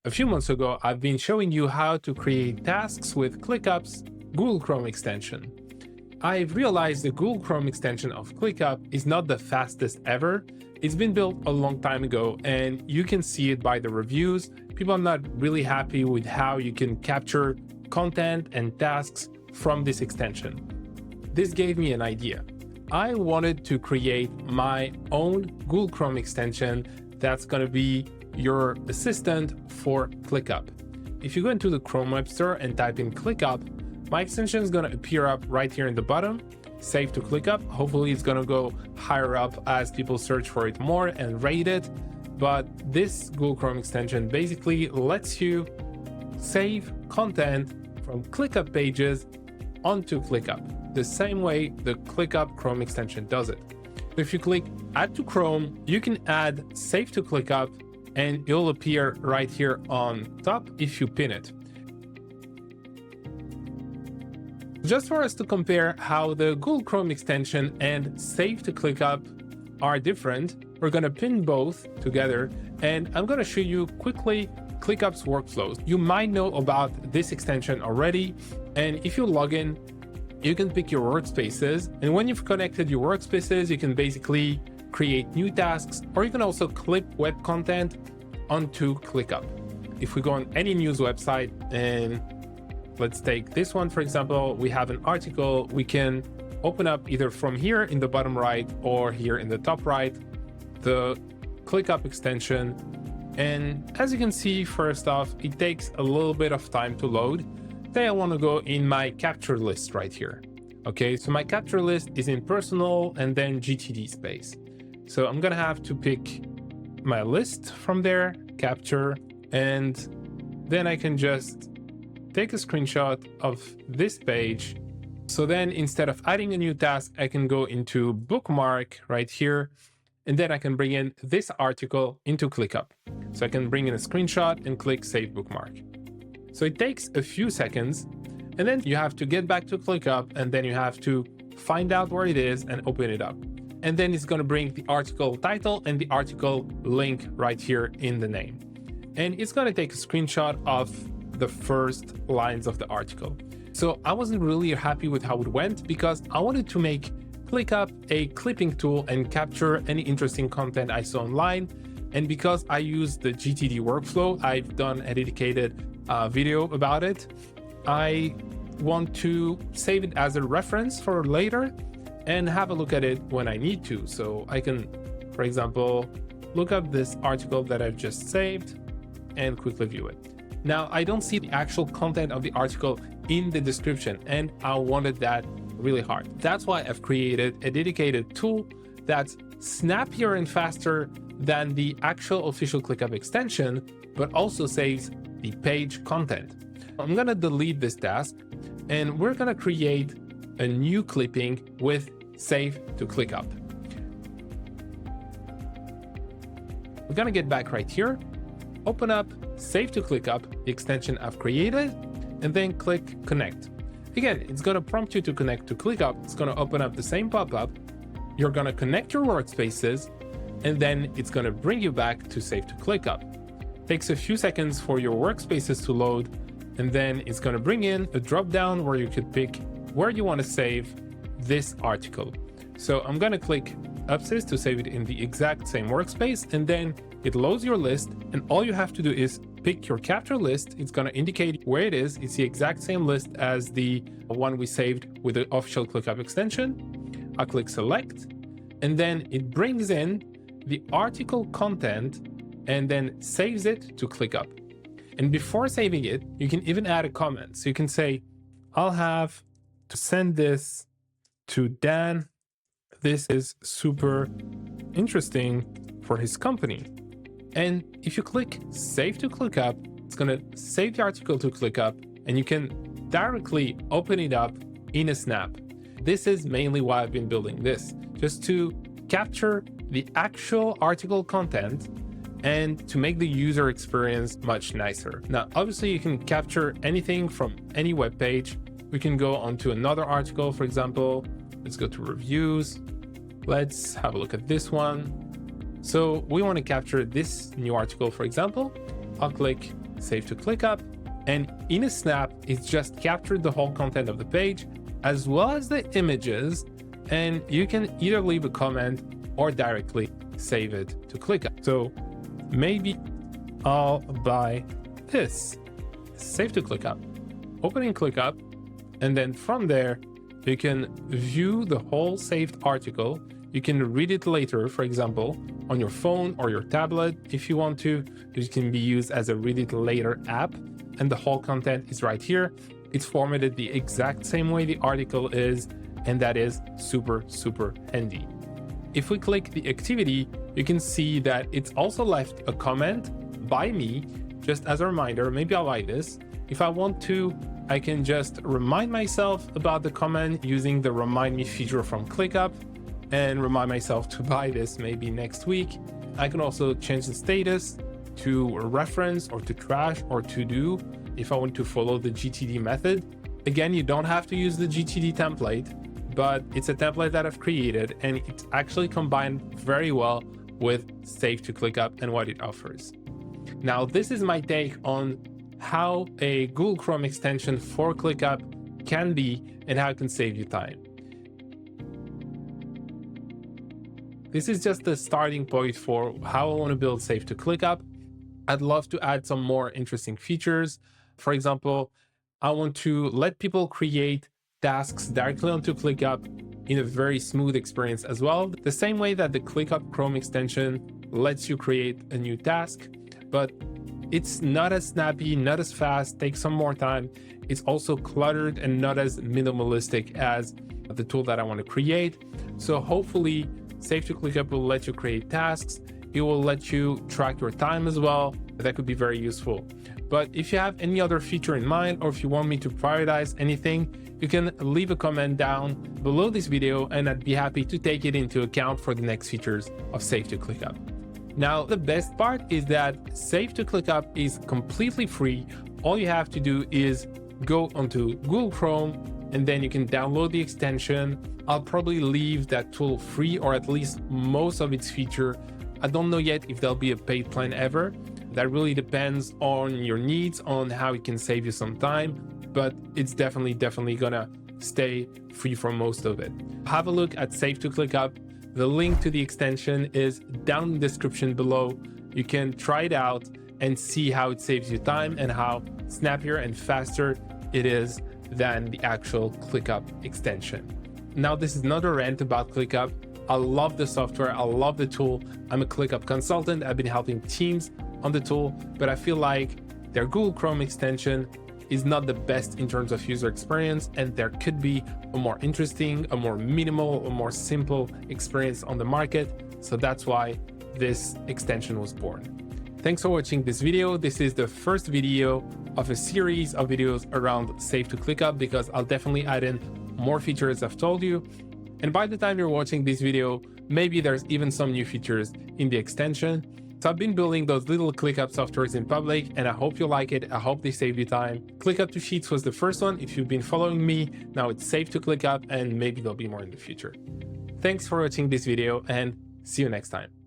A few months ago, I've been showing you how to create tasks with ClickUp's Google Chrome extension. I've realized the Google Chrome extension of ClickUp is not the fastest ever. It's been built a long time ago, and you can see it by the reviews. People are not really happy with how you can capture content and tasks from this extension. This gave me an idea. I wanted to create my own Google Chrome extension that's going to be your assistant for ClickUp. If you go into the Chrome Web Store and type in ClickUp, my extension is going to appear up right here in the bottom, save to ClickUp. Hopefully it's going to go higher up as people search for it more and rate it. But this Google Chrome extension basically lets you save content from ClickUp pages onto ClickUp, the same way the ClickUp Chrome extension does it. If you click Add to Chrome, you can add Save to ClickUp, and it'll appear right here on top if you pin it. Just for us to compare how the Google Chrome extension and Save to ClickUp are different, we're going to pin both together, and I'm going to show you quickly ClickUp's workflows. You might know about this extension already, and if you log in, you can pick your workspaces, and when you've connected your workspaces, you can basically create new tasks, or you can also clip web content onto ClickUp. If we go on any news website, and let's take this one, for example, we have an article, we can open up either from here in the bottom right or here in the top right, the ClickUp extension. And as you can see, first off, it takes a little bit of time to load. Say I want to go in my capture list right here. Okay, so my capture list is in personal and then GTD space. So I'm gonna have to pick my list from there, capture, and then I can just take a screenshot of this page. So then instead of adding a new task, I can go into bookmark right here, and then I can bring in this article into ClickUp. So I can bring in a screenshot and click Save Bookmark. So it takes a few seconds, and then you have to get back to ClickUp, and then you have to find out where it is and open it up. And then it's going to bring the article title and the article link right here in the name. And it's going to take a screenshot of the first lines of the article. So I wasn't really happy with how it went because I wanted to make ClickUp a clipping tool and capture any interesting content I saw online. And because I use the GTD workflow, I've done a dedicated video about it. I want to save it as a reference for later and have a look at it when I need to. So I can, for example, look up this article that I've just saved and quickly view it. Now, I don't see the actual content of the article in the description, and I wanted that really hard. That's why I've created a dedicated tool that's snappier and faster than the actual official ClickUp extension, but also saves the page content. I'm gonna delete this task, and we're gonna create a new clipping with Save to ClickUp. We're gonna get back right here, open up Save to ClickUp, the extension I've created, and then click Connect. Again, it's gonna prompt you to connect to ClickUp. It's gonna open up the same pop-up. You're gonna connect your workspaces, and then it's gonna bring you back to Save to ClickUp. Takes a few seconds for your workspaces to load, and then it's gonna bring in a drop-down where you could pick where you wanna save this article. So I'm gonna click Upsys to save it in the exact same workspace, and then it loads your list, and all you have to do is pick your capture list. It's gonna indicate where it is. It's the exact same list as the one we saved with the official ClickUp extension. I click Select, and then it brings in the article content and then saves it to ClickUp. And before saving it, you can even add a comment. So you can say, I'll have to send this to Dan. This is super interesting for his company. And if you click Save to ClickUp, it's gonna save the article to ClickUp, and you can directly open it up in a snap. This is mainly why I've been building this, just to capture the actual article content and to make the user experience much nicer. Now, obviously you can capture anything from any web page. We can go onto another article, for example. Let's go to reviews. Let's have a look at this one. So we want to capture this new article, for example. I'll click save to ClickUp, and in a snap, it's just captured the whole content of the page, as well as the images, and you can either leave a comment or directly save it to ClickUp. So maybe I'll buy this, save to ClickUp, opening ClickUp, and then from there, you can view the whole saved article. You can read it later, for example, on your phone or your tablet if you want to. It can be used as a read it later app, and the whole content is right here. It's formatted the exact same way the article is, and that is super, super handy. If we click the activity, you can see that it's also left a comment by me, just as a reminder. Maybe I'll like this. If I want to, I can just remind myself about the comment using the remind me feature from ClickUp and remind myself to buy this maybe next week. I can also change the status to a reference or to trash or to do if I want to follow the GTD method. Again, you don't have to use the GTD template, but it's a template that I've created and it's actually combined very well with Save to ClickUp and what it offers. Now, this is my take on how a Google Chrome extension for ClickUp can be and how it can save you time. This is just the starting point for how I want to build Save to ClickUp. I'd love to add some more interesting features. For example, I want to let people create tasks directly onto ClickUp in a very smooth experience as well. The same way that the ClickUp Chrome extension lets you create a new task, but it's not as snappy, not as fast, takes some more time. It's also cluttered and not as minimalistic as the tool that I want to create. So hopefully Save to ClickUp will let you create tasks. It will let you track your time as well. That could be very useful. But if you have any other feature in mind, or if you want me to prioritize anything, you can leave a comment down below this video and I'd be happy to take it into account for the next features of Save to ClickUp. Now, the best part is that Save to ClickUp is completely free. All you have to do is go onto Google Chrome and then you can download the extension. I'll probably leave that tool free, or at least most of its feature. I don't know yet if there'll be a paid plan ever. That really depends on your needs, on how it can save you some time, but it's definitely gonna stay free for most of it. Have a look at Save to ClickUp. The link to the extension is down in the description below. You can try it out and see how it saves you time and how snappier and faster it is than the actual ClickUp extension. Now, this is not a rant about ClickUp. I love the software, I love the tool. I'm a ClickUp consultant. I've been helping teams on the tool, but I feel like their Google Chrome extension is not the best in terms of user experience, and there could be a more interesting, a more minimal, a more simple experience on the market. So that's why this extension was born. Thanks for watching this video. This is the first video of a series of videos around Save to ClickUp, because I'll definitely add in more features I've told you. And by the time you're watching this video, maybe there's even some new features in the extension. So I've been building those little ClickUp softwares in public, and I hope you like it. I hope they save you time. ClickUp to Sheets was the first one. If you've been following me, now it's Save to ClickUp, and maybe there'll be more in the future. Thanks for watching this video, and see you next time.